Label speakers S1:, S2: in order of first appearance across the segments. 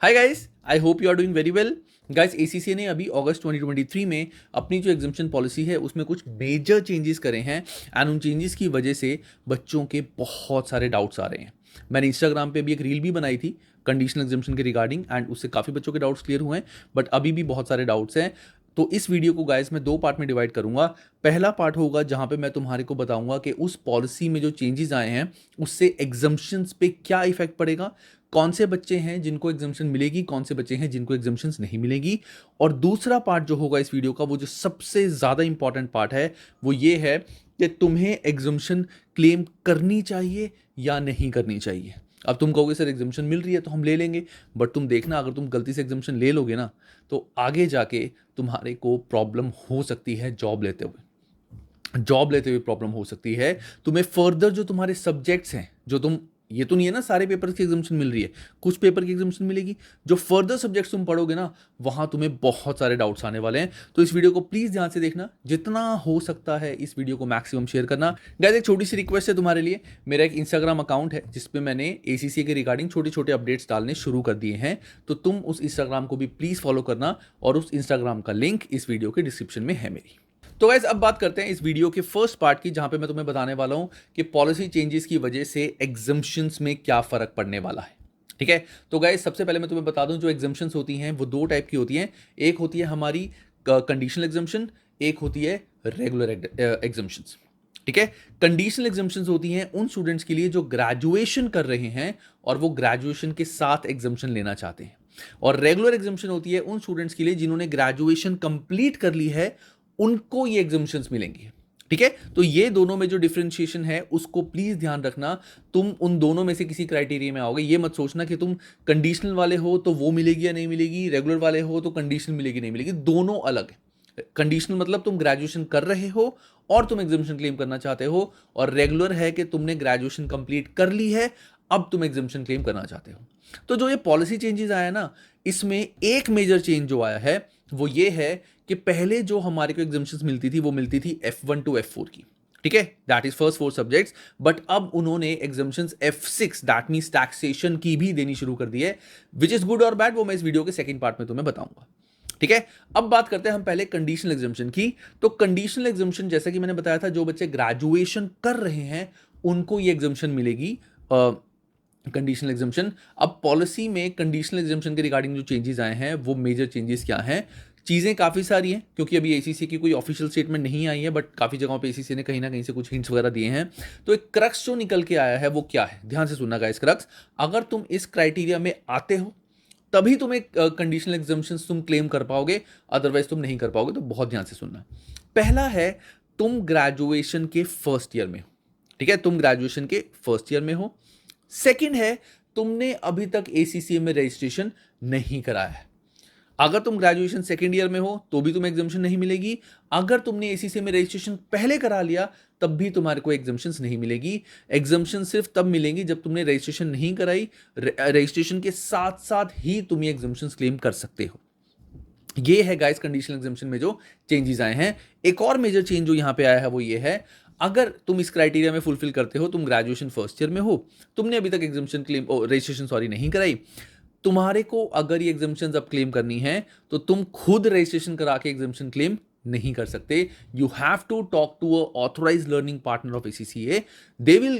S1: Hi guys, I hope you are doing very well. Guys, ACC ने अभी अगस्त 2023 में अपनी जो एग्जामिशन पॉलिसी है उसमें कुछ मेजर चेंजेस करे हैं एंड उन चेंजेस की वजह से बच्चों के बहुत सारे डाउट्स आ रहे हैं। मैंने इंस्टाग्राम पे भी एक रील भी बनाई थी कंडीशनल एग्जामिशन के रिगार्डिंग एंड उससे काफ़ी बच्चों के डाउट्स क्लियर हुए हैं, बट अभी भी बहुत सारे डाउट्स हैं। तो इस वीडियो को गाइस मैं दो पार्ट में डिवाइड करूंगा। पहला पार्ट होगा जहां पे मैं तुम्हारे को बताऊंगा कि उस पॉलिसी में जो चेंजेस आए हैं उससे एग्जाम्शंस पे क्या इफेक्ट पड़ेगा, कौन से बच्चे हैं जिनको एग्जाम्शन मिलेगी, कौन से बच्चे हैं जिनको एग्जाम्शन नहीं मिलेगी। और दूसरा पार्ट जो होगा इस वीडियो का, वो जो सबसे ज़्यादा इंपॉर्टेंट पार्ट है, वो ये है कि तुम्हें एग्जाम्शन क्लेम करनी चाहिए या नहीं करनी चाहिए। अब तुम कहोगे सर एग्जाम्शन मिल रही है तो हम ले लेंगे, बट तुम देखना अगर तुम गलती से एग्जाम्शन ले लोगे ना तो आगे जाके तुम्हारे को प्रॉब्लम हो सकती है। जॉब लेते हुए प्रॉब्लम हो सकती है तुम्हें। फर्दर जो तुम्हारे सब्जेक्ट्स हैं, जो तुम, ये तो नहीं है ना सारे पेपर की एग्जाम्शन मिल रही है, कुछ पेपर की एग्जाम्शन मिलेगी। जो फर्दर सब्जेक्ट्स तुम पढ़ोगे ना वहां तुम्हें बहुत सारे डाउट्स आने वाले हैं। तो इस वीडियो को प्लीज ध्यान से देखना, जितना हो सकता है इस वीडियो को मैक्सिमम शेयर करना। गाइस, एक छोटी सी रिक्वेस्ट है तुम्हारे लिए। मेरा एक इंस्टाग्राम अकाउंट है जिसपे मैंने एसीसी के रिगार्डिंग छोटे छोटे अपडेट्स डालने शुरू कर दिए हैं, तो तुम उस इंस्टाग्राम को भी प्लीज फॉलो करना और उस इंस्टाग्राम का लिंक इस वीडियो के डिस्क्रिप्शन में है मेरी। तो गाइस, अब बात करते हैं इस वीडियो के फर्स्ट पार्ट की, जहां पे मैं तुम्हें बताने वाला हूं कि पॉलिसी चेंजेस की वजह से एग्जम्पशंस में क्या फर्क पड़ने वाला है। ठीक है, तो गाइस सबसे पहले मैं तुम्हें बता दूं जो एग्जम्पशंस होती हैं वो दो टाइप की होती हैं। एक होती है हमारी कंडीशनल एग्जम्पशन, एक होती है रेगुलर एग्जम्पशंस। ठीक है, कंडीशनल एग्जम्पशंस होती हैं उन स्टूडेंट्स के लिए जो ग्रेजुएशन कर रहे हैं और वो ग्रेजुएशन के साथ एग्जम्पशन लेना चाहते हैं। और रेगुलर एग्जम्पशन होती है उन स्टूडेंट्स के लिए जिन्होंने ग्रेजुएशन कंप्लीट कर ली है, उनको ये एग्जम्पशंस मिलेंगे। ठीक है, तो ये दोनों में जो डिफरेंशिएशन है उसको प्लीज ध्यान रखना। तुम उन दोनों में से किसी क्राइटेरिया में आओगे, ये मत सोचना कि तुम कंडीशनल वाले हो तो वो मिलेगी या नहीं मिलेगी, रेगुलर वाले हो तो कंडीशनल मिलेगी नहीं मिलेगी। दोनों अलग है। कंडीशनल मतलब तुम ग्रेजुएशन कर रहे हो और तुम एग्जामिशन क्लेम करना चाहते हो, और रेगुलर है कि तुमने ग्रेजुएशन कंप्लीट कर ली है, अब तुम एग्जामिशन क्लेम करना चाहते हो। तो जो ये पॉलिसी चेंजेस आया ना, इसमें एक मेजर चेंज जो आया है वो ये है कि पहले जो हमारे को एग्जाम्शंस मिलती थी वो मिलती थी F1 टू F4 की। ठीक है, that is first 4 subjects. But अब उन्होंने exemptions F6 that means taxation की भी देनी शुरू कर दी है, विच इज गुड और बैड, वो मैं इस वीडियो के सेकंड पार्ट में तुम्हें बताऊंगा। ठीक है, अब बात करते हैं हम पहले कंडीशनल एग्जाम्शन की। तो कंडीशनल एग्जाम्शन, जैसा कि मैंने बताया था, जो बच्चे ग्रेजुएशन कर रहे हैं उनको ये एग्जाम्शन मिलेगी, कंडीशनल एग्जाम्शन। अब पॉलिसी में कंडीशनल एग्जाम्शन के रिगार्डिंग जो चेंजेस आए हैं वो मेजर चेंजेस क्या हैं। चीज़ें काफ़ी सारी हैं क्योंकि अभी एसीसी की कोई ऑफिशियल स्टेटमेंट नहीं आई है, बट काफ़ी जगहों पे एसीसी ने कहीं ना कहीं से कुछ हिंट्स वगैरह दिए हैं। तो एक क्रक्स जो निकल के आया है वो क्या है, ध्यान से सुनना गाइस। क्रक्स, अगर तुम इस क्राइटेरिया में आते हो तभी तुम एक कंडीशनल एग्जाम्शन तुम क्लेम कर पाओगे, अदरवाइज तुम नहीं कर पाओगे। तो बहुत ध्यान से सुनना। पहला है, तुम ग्रेजुएशन के फर्स्ट ईयर में हो। ठीक है, तुम ग्रेजुएशन के फर्स्ट ईयर में हो। सेकंड है, तुमने अभी तक एसीसीए में रजिस्ट्रेशन नहीं कराया है। अगर तुम ग्रेजुएशन सेकंड ईयर में हो तो भी तुम्हें एग्जाम्शन नहीं मिलेगी। अगर तुमने एसीसीए में रजिस्ट्रेशन पहले करा लिया तब भी तुम्हारे को एग्जाम्शन नहीं मिलेगी। एग्जाम्शन सिर्फ तब मिलेंगी जब तुमने रजिस्ट्रेशन नहीं कराई। रजिस्ट्रेशन के साथ साथ ही तुम ये एग्जाम्शन क्लेम कर सकते हो। ये है गाइस कंडीशनल एग्जाम्शन में जो चेंजेस आए हैं। एक और मेजर चेंज जो यहां पे आया है वो ये है, अगर तुम इस क्राइटेरिया में फुलफिल करते हो, तुम ग्रेजुएशन फर्स्ट ईयर में हो, तुमने अभी तक एग्जाम्शन क्लेम रजिस्ट्रेशन नहीं कराई, तुम्हारे को अगर ये एग्जाम्शन अब क्लेम करनी है तो तुम खुद रजिस्ट्रेशन करा के एग्जाम्शन क्लेम नहीं कर सकते। You have to talk to a authorized learning partner of ACCA. They will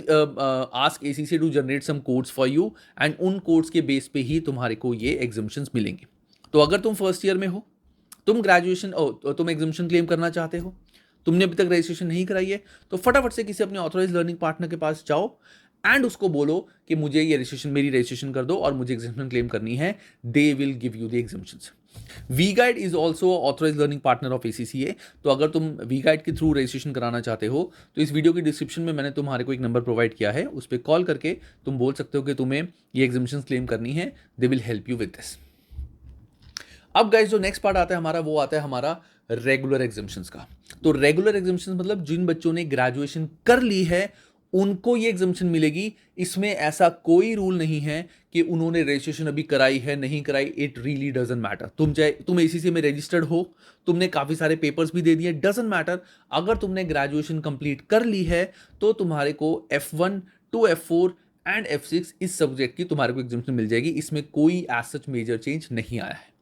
S1: ask ACCA to generate some codes for you and उन कोड्स के बेस पे ही तुम्हारे को ये एग्जाम्शंस मिलेंगे। तो अगर तुम फर्स्ट ईयर में हो, तुम ग्रेजुएशन तुम एग्जाम्शन क्लेम करना चाहते हो, तुमने अभी तक रजिस्ट्रेशन नहीं कराई है, तो फटाफट से किसी अपने ऑथराइज्ड लर्निंग पार्टनर के पास जाओ एंड उसको बोलो कि मुझे ये रजिस्ट्रेशन, मेरी रजिस्ट्रेशन कर दो और मुझे एग्जाम्शन क्लेम करनी है। They will give you the exemptions. V Guide is also authorized learning partner of ACCA. तो अगर तुम वी गाइड के थ्रू रजिस्ट्रेशन कराना चाहते हो तो इस वीडियो की डिस्क्रिप्शन में मैंने तुम्हारे को एक नंबर प्रोवाइड किया है, उस पर कॉल करके तुम बोल सकते हो कि तुम्हें ये एग्जाम्शन क्लेम करनी है। They will help you with this. अब गाइस, जो नेक्स्ट पार्ट आता है हमारा, वो आता है हमारा रेगुलर एग्जाम्शंस का। तो रेगुलर एग्जाम्शंस मतलब जिन बच्चों ने ग्रेजुएशन कर ली है उनको ये एग्जाम्शन मिलेगी। इसमें ऐसा कोई रूल नहीं है कि उन्होंने रजिस्ट्रेशन अभी कराई है नहीं कराई, इट रियली डजंट मैटर। तुम एसीसी में रजिस्टर्ड हो, तुमने काफी सारे पेपर्स भी दे दिए, डजंट मैटर। अगर तुमने ग्रेजुएशन कंप्लीट कर ली है तो तुम्हारे को F1 to F4 and F6 इस सब्जेक्ट की तुम्हारे को एग्जामिशन मिल जाएगी। इसमें कोई एज सच मेजर चेंज नहीं आया है।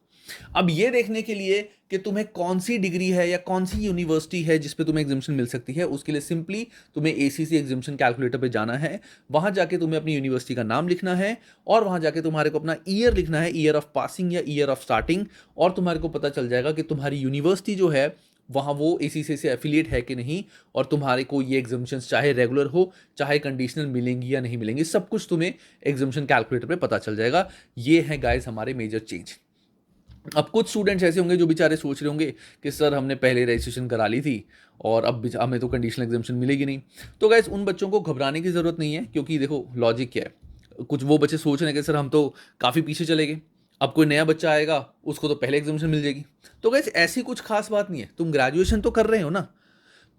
S1: अब ये देखने के लिए कि तुम्हें कौन सी डिग्री है या कौन सी यूनिवर्सिटी है जिस पे तुम्हें एग्जामिशन मिल सकती है, उसके लिए सिंपली तुम्हें एसीसी एग्जामिशन कैलकुलेटर पे जाना है। वहां जाके तुम्हें अपनी यूनिवर्सिटी का नाम लिखना है और वहां जाके तुम्हारे को अपना ईयर लिखना है, ईयर ऑफ पासिंग या ईयर ऑफ स्टार्टिंग, और तुम्हारे को पता चल जाएगा कि तुम्हारी यूनिवर्सिटी जो है वहाँ वो एसीसी से एफिलिएट है कि नहीं, और तुम्हारे को ये एग्जामिशंस चाहे रेगुलर हो चाहे कंडीशनल मिलेंगी या नहीं मिलेंगी, सब कुछ तुम्हें एग्जामिशन कैलकुलेटर पे पता चल जाएगा। ये है गाइस हमारे मेजर चेंज। अब कुछ स्टूडेंट्स ऐसे होंगे जो बेचारे सोच रहे होंगे कि सर हमने पहले रजिस्ट्रेशन करा ली थी और अब हमें तो कंडीशनल एग्जामिशन मिलेगी नहीं। तो गाइस उन बच्चों को घबराने की ज़रूरत नहीं है, क्योंकि देखो लॉजिक क्या है, कुछ वो बच्चे सोच रहे हैं कि सर हम तो काफ़ी पीछे चले गए, अब कोई नया बच्चा आएगा उसको तो पहले एग्जामिशन मिल जाएगी। तो गाइस ऐसी कुछ खास बात नहीं है, तुम ग्रेजुएशन तो कर रहे हो ना,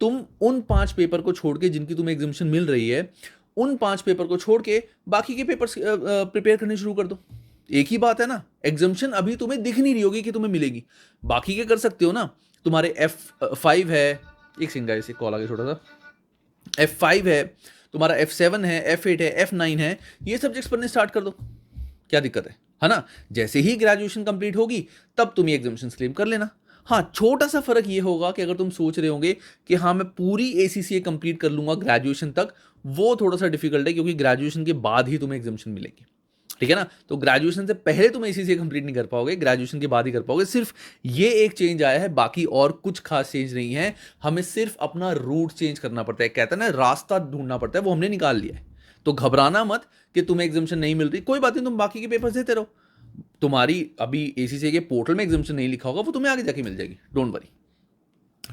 S1: तुम उन 5 पेपर को छोड़ के जिनकी तुम्हें एग्जामिशन मिल रही है, उन 5 पेपर को छोड़ के बाकी के पेपर प्रिपेयर करने शुरू कर दो। एक ही बात है ना, एग्जामिशन अभी तुम्हें दिख नहीं रही होगी कि तुम्हें मिलेगी, बाकी के कर सकते हो ना। तुम्हारे F5 है, एक सेकंड गाइस कॉल आ गया छोटा सा, F5 है, तुम्हारा F7 है, F8 है, F9 है, ये सब्जेक्ट्स पढ़ने स्टार्ट कर दो, क्या दिक्कत है ना। जैसे ही ग्रेजुएशन कंप्लीट होगी तब तुम ये एग्जामिशन क्लेम कर लेना। हाँ, छोटा सा फर्क ये होगा कि अगर तुम सोच रहे होंगे कि हाँ मैं पूरी ACCA कंप्लीट कर लूंगा ग्रेजुएशन तक, वो थोड़ा सा डिफिकल्ट है, क्योंकि ग्रेजुएशन के बाद ही तुम्हें एग्जामिशन मिलेगी, ठीक है ना। तो ग्रेजुएशन से पहले तुम ACCA कंप्लीट नहीं कर पाओगे, ग्रेजुएशन के बाद ही कर पाओगे। सिर्फ ये एक चेंज आया है, बाकी और कुछ खास चेंज नहीं है। हमें सिर्फ अपना रूट चेंज करना पड़ता है, कहता है ना रास्ता ढूंढना पड़ता है, वो हमने निकाल लिया है। तो घबराना मत कि तुम्हें एग्जामिशन नहीं मिल रही, कोई बात नहीं, तुम बाकी के पेपर देते रहो। तुम्हारी अभी ACCA के पोर्टल में एग्जामिशन नहीं लिखा होगा, वो तुम्हें आगे जाके मिल जाएगी, डोंट वरी,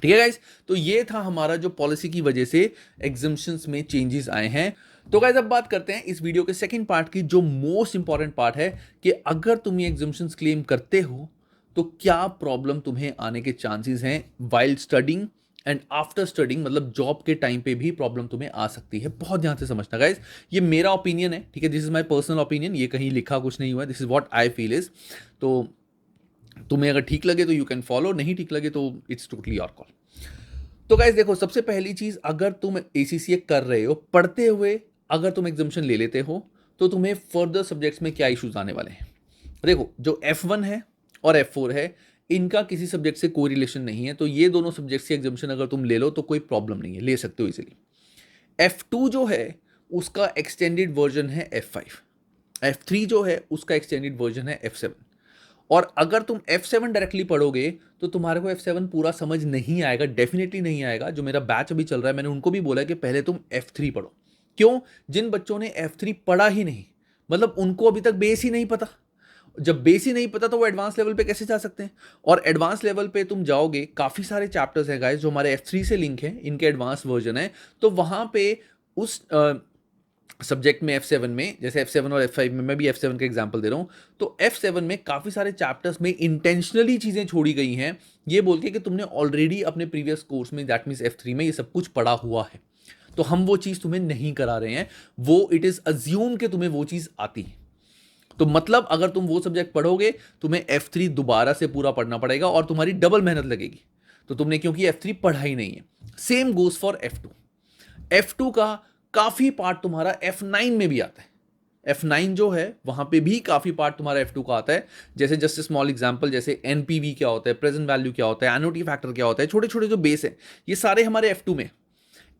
S1: ठीक है गाइस। तो ये था हमारा जो पॉलिसी की वजह से एग्जामिशंस में चेंजेस आए हैं। तो गाइस अब बात करते हैं इस वीडियो के सेकंड पार्ट की, जो मोस्ट इंपॉर्टेंट पार्ट है कि अगर तुम ये एग्जामिशंस क्लेम करते हो तो क्या प्रॉब्लम तुम्हें आने के चांसेस हैं wild studying and after studying, मतलब जॉब के टाइम पे भी प्रॉब्लम तुम्हें आ सकती है। बहुत ध्यान से समझना गाइस, ये मेरा ओपिनियन है, ठीक है, this is my personal opinion, ये कहीं लिखा कुछ नहीं हुआ है, this is what I feel is. तो तुम्हें अगर ठीक लगे तो यू कैन फॉलो, नहीं ठीक लगे तो इट्स टोटली योर कॉल। तो गाइस देखो, सबसे पहली चीज, अगर तुम ACCA कर रहे हो पढ़ते हुए, अगर तुम एग्जामिशन ले लेते हो तो तुम्हें फर्दर सब्जेक्ट्स में क्या इश्यूज आने वाले हैं। देखो, जो F1 है और F4 है, इनका किसी सब्जेक्ट से कोई रिलेशन नहीं है, तो ये दोनों सब्जेक्ट्स की एग्जामिशन अगर तुम ले लो तो कोई प्रॉब्लम नहीं है, ले सकते हो इजीली। F2 जो है उसका एक्सटेंडेड वर्जन है F5, F3 जो है उसका एक्सटेंडेड वर्जन है F7। और अगर तुम F7 डायरेक्टली पढ़ोगे तो तुम्हारे को F7 पूरा समझ नहीं आएगा, डेफिनेटली नहीं आएगा। जो मेरा बैच अभी चल रहा है, मैंने उनको भी बोला है कि पहले तुम F3 पढ़ो। क्यों? जिन बच्चों ने F3 पढ़ा ही नहीं, मतलब उनको अभी तक बेस ही नहीं पता। जब बेस ही नहीं पता तो वो एडवांस लेवल पे कैसे जा सकते हैं? और एडवांस लेवल पे तुम जाओगे, काफ़ी सारे चैप्टर्स हैं गाइस जो हमारे F3 से लिंक हैं, इनके एडवांस वर्जन है, तो वहाँ पे उस सब्जेक्ट में F7 में, जैसे F7 और F5 में, मैं भी F7 का एग्जांपल दे रहा हूँ, तो F7 में काफ़ी सारे चैप्टर्स में इंटेंशनली चीज़ें छोड़ी गई हैं, ये बोल के कि तुमने ऑलरेडी अपने प्रीवियस कोर्स में, दैट मीन्स F3 में, ये सब कुछ पढ़ा हुआ है, तो हम वो चीज़ तुम्हें नहीं करा रहे हैं। वो इट इज़ अज्यूम कि तुम्हें वो चीज़ आती है। तो मतलब अगर तुम वो सब्जेक्ट पढ़ोगे, तुम्हें F3 दोबारा से पूरा पढ़ना पड़ेगा और तुम्हारी डबल मेहनत लगेगी, तो तुमने क्योंकि F3 पढ़ा ही नहीं है। Same goes for F2। F2 का काफ़ी पार्ट तुम्हारा F9 में भी आता है। F9 जो है वहाँ पे भी काफ़ी पार्ट तुम्हारा F2 का आता है। जैसे जस्ट स्मॉल एग्जांपल, जैसे NPV क्या होता है, प्रेजेंट वैल्यू क्या होता है, एनओटी फैक्टर क्या होता है, छोटे छोटे जो बेस है, ये सारे हमारे F2 में।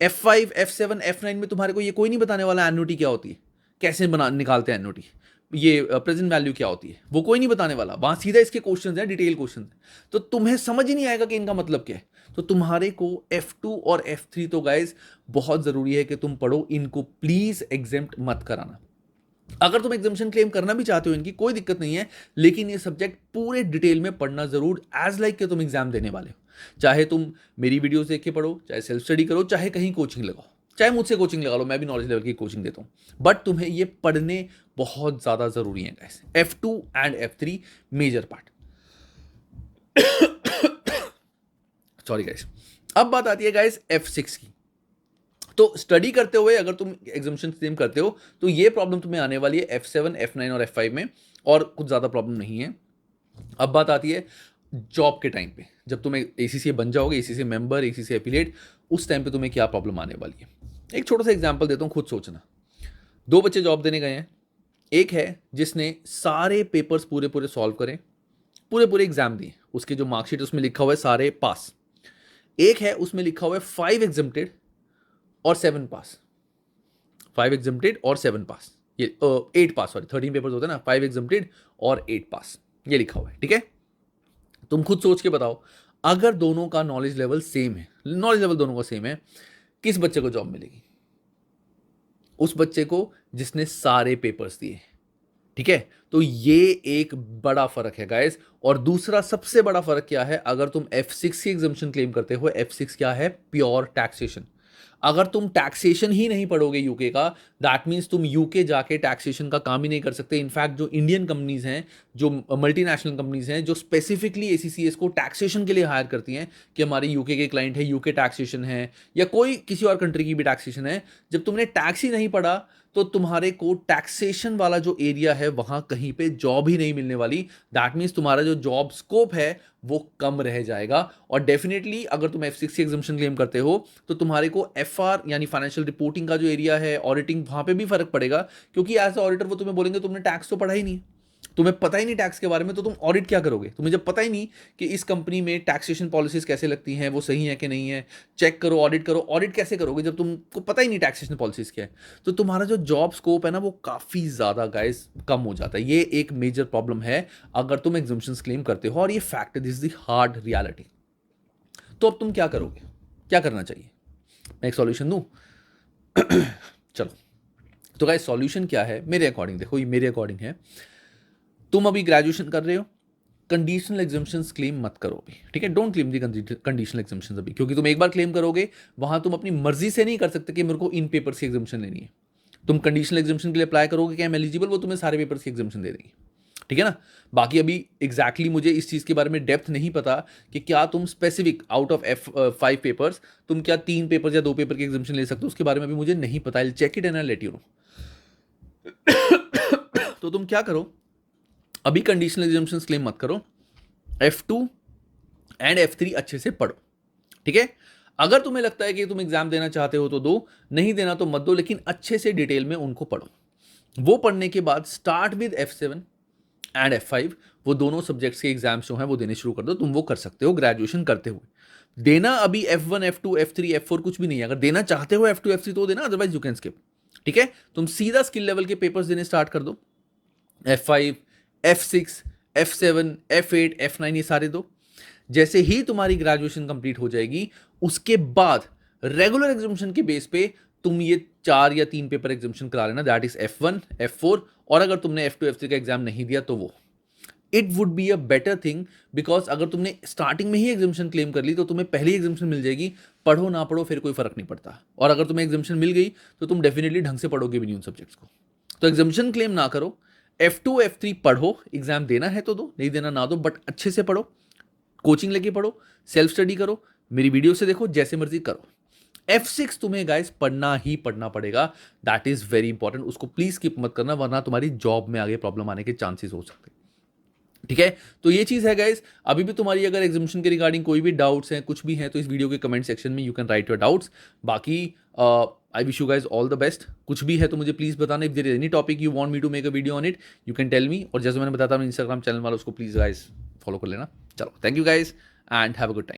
S1: F5, F7, F9 में तुम्हारे को ये कोई नहीं बताने वाला एनओटी क्या होती है, कैसे निकालते हैं एनओटी, ये प्रेजेंट वैल्यू क्या होती है, वो कोई नहीं बताने वाला। वहाँ सीधा इसके क्वेश्चंस हैं, डिटेल क्वेश्चंस, तो तुम्हें समझ ही नहीं आएगा कि इनका मतलब क्या है। तो तुम्हारे को F2 और F3 तो गाइज बहुत ज़रूरी है कि तुम पढ़ो, इनको प्लीज़ एग्जेम्प्ट मत कराना। अगर तुम एग्जामिशन क्लेम करना भी चाहते हो, इनकी कोई दिक्कत नहीं है, लेकिन ये सब्जेक्ट पूरे डिटेल में पढ़ना जरूर, एज लाइक कि तुम एग्जाम देने वाले हो। चाहे तुम मेरी वीडियोस देख के पढ़ो, चाहे सेल्फ स्टडी करो, चाहे कहीं कोचिंग लगाओ, चाहे मुझसे कोचिंग लगा लो, मैं भी नॉलेज लेवल की कोचिंग देता हूँ, बट तुम्हें ये पढ़ने बहुत ज़्यादा ज़रूरी है guys. F2 and F3 major part. Sorry guys. अब बात आती है गाइस F6 की। तो स्टडी करते हुए अगर तुम एग्जामिशन क्लेम करते हो तो ये प्रॉब्लम तुम्हें आने वाली है F7, F9 और F5 में, और कुछ ज़्यादा प्रॉब्लम नहीं है। अब बात आती है जॉब के टाइम पे, जब तुम ACCA बन जाओगे, ACCA मेंबर, ACCA एफिलिएट, उस टाइम पे तुम्हें क्या प्रॉब्लम आने वाली है। एक छोटा सा एग्जांपल देता हूँ, खुद सोचना। दो बच्चे जॉब देने गए हैं, एक है जिसने सारे पेपर्स पूरे पूरे सॉल्व करें, पूरे पूरे एग्जाम दिए, उसके जो मार्कशीट उसमें लिखा हुआ है सारे पास। एक है उसमें लिखा हुआ है 5 एग्जम्प्टेड और 7 पास, 5 एग्जम्प्टेड और 7 पास, ये 8 पास, सॉरी 13 पेपर्स होते हैं ना, 5 एग्जम्प्टेड और 8 पास, ये लिखा हुआ है। ठीक है, तुम खुद सोच के बताओ, अगर दोनों का नॉलेज लेवल सेम है, नॉलेज लेवल दोनों का सेम है, किस बच्चे को जॉब मिलेगी? उस बच्चे को जिसने सारे पेपर्स दिए। ठीक है, तो ये एक बड़ा फर्क है गाइस। और दूसरा सबसे बड़ा फर्क क्या है, अगर तुम F6 की एग्जामिशन क्लेम करते हो, F6 क्या है? Pure taxation. अगर तुम टैक्सेशन ही नहीं पढ़ोगे यूके का, दैट मीन्स तुम यूके जाके टैक्सेशन का काम ही नहीं कर सकते। इनफैक्ट जो इंडियन कंपनीज हैं, जो मल्टीनेशनल कंपनीज हैं, जो स्पेसिफिकली एसीसीएस को टैक्सेशन के लिए हायर करती हैं कि हमारे यूके के क्लाइंट है, यूके टैक्सेशन है या कोई किसी और कंट्री की भी टैक्सेशन है, जब तुमने टैक्स ही नहीं पढ़ा तो तुम्हारे को टैक्सेशन वाला जो एरिया है वहां कहीं पे जॉब ही नहीं मिलने वाली। दैट मीन्स तुम्हारा जो जॉब स्कोप है वो कम रह जाएगा। और डेफिनेटली अगर तुम F6 एग्जामिशन क्लेम करते हो तो तुम्हारे को FR यानी फाइनेंशियल रिपोर्टिंग का जो एरिया है, ऑडिटिंग, वहां पे भी फर्क पड़ेगा, क्योंकि एज अ ऑडिटर वो तुम्हें बोलेंगे तुमने टैक्स तो पढ़ा ही नहीं, तुम्हें पता ही नहीं टैक्स के बारे में, तो तुम ऑडिट क्या करोगे? तुम्हें जब पता ही नहीं कि इस कंपनी में टैक्सेशन पॉलिसीज कैसे लगती हैं, वो सही है कि नहीं है, चेक करो, ऑडिट करो। ऑडिट कैसे करोगे जब तुमको पता ही नहीं टैक्सेशन पॉलिसीज क्या है? तो तुम्हारा जो जॉब स्कोप है ना वो काफ़ी ज़्यादा गाइस कम हो जाता है। ये एक मेजर प्रॉब्लम है अगर तुम एग्जामिशंस क्लेम करते हो, और ये fact, this is the hard reality. तो अब तुम क्या करोगे? क्या करना चाहिए? मैं एक सॉल्यूशन दूं? चलो, तो गाइस सॉल्यूशन क्या है मेरे अकॉर्डिंग? देखो, ये मेरे अकॉर्डिंग है, तुम अभी ग्रेजुएशन कर रहे हो, कंडीशनल एग्जाम्पशंस क्लेम मत करो अभी। ठीक है, don't claim the conditional exemptions अभी, क्योंकि तुम एक बार क्लेम करोगे वहां तुम अपनी मर्जी से नहीं कर सकते कि मेरे को इन पेपर्स की एग्जाम्पशन लेनी है। तुम कंडीशनल एग्जाम्पशन के लिए अप्लाई करोगे कि आई एम एलिजिबल, वो तुम्हें सारे पेपर्स की एग्जाम्पशन दे देंगी। ठीक है ना? बाकी अभी एग्जैक्टली मुझे इस चीज़ के बारे में डेप्थ नहीं पता कि क्या तुम specific out of F5 papers तुम क्या 3 पेपर या 2 पेपर की एग्जाम्पशन ले सकते हो, उसके बारे में अभी मुझे नहीं पता। I check it and I let you know. तो तुम क्या करो, अभी कंडीशनल एग्जाम्पशंस क्लेम मत करो, F2 एंड F3 अच्छे से पढ़ो। ठीक है, अगर तुम्हें लगता है कि तुम एग्जाम देना चाहते हो तो दो, नहीं देना तो मत दो, लेकिन अच्छे से डिटेल में उनको पढ़ो। वो पढ़ने के बाद start with F7 and F5, वो दोनों सब्जेक्ट्स के एग्जाम्स जो हैं वो देने शुरू कर दो। तुम वो कर सकते हो ग्रेजुएशन करते हुए। देना अभी F1 F2 F3 F4 कुछ भी नहीं है। अगर देना चाहते हो F2 F3 तो देना, अदरवाइज यू कैन स्किप। ठीक है, तुम सीधा स्किल लेवल के पेपर्स देने स्टार्ट कर दो, F5 F6 F7 F8 F9, ये सारे दो। जैसे ही तुम्हारी ग्रेजुएशन कंप्लीट हो जाएगी, उसके बाद रेगुलर एग्जामिशन के बेस पे तुम ये 4 या 3 पेपर एग्जामिशन करा लेना, दैट इज F1 F4, और अगर तुमने F2 F3 का एग्जाम नहीं दिया तो वो, it would be a better thing. Because अगर तुमने स्टार्टिंग में ही एग्जामिशन क्लेम कर ली तो तुम्हें पहली एग्जामिशन मिल जाएगी, पढ़ो ना पढ़ो फिर कोई फर्क नहीं पड़ता। और अगर तुम्हें एग्जामिशन मिल गई तो तुम डेफिनेटली ढंग से पढ़ोगे भी नहीं उन सब्जेक्ट्स को। तो एग्जामिशन क्लेम ना करो, F2 F3 पढ़ो, एग्जाम देना है तो दो, नहीं देना ना दो, बट अच्छे से पढ़ो, कोचिंग लेके पढ़ो, सेल्फ स्टडी करो, मेरी वीडियो से देखो, जैसे मर्जी करो। F6 तुम्हें गाइस पढ़ना ही पढ़ना पड़ेगा, दैट इज वेरी इंपॉर्टेंट। उसको प्लीज स्किप मत करना, वरना तुम्हारी जॉब में आगे प्रॉब्लम आने के चांसेस हो सकते हैं। ठीक है, तो ये चीज है गाइस। अभी भी तुम्हारी अगर एग्जामिशन के रिगार्डिंग कोई भी डाउट्स हैं, कुछ भी हैं, तो इस वीडियो के कमेंट सेक्शन में you can write your doubts. बाकी I wish you guys all the best. कुछ भी है तो मुझे प्लीज बताना, if there is any topic you want me to make a video on it, you can tell me. और जैसे मैंने बताया था इंस्टाग्राम चैनल वाला, उसको प्लीज गाइज फॉलो कर लेना। चलो, thank you guys and have a good time.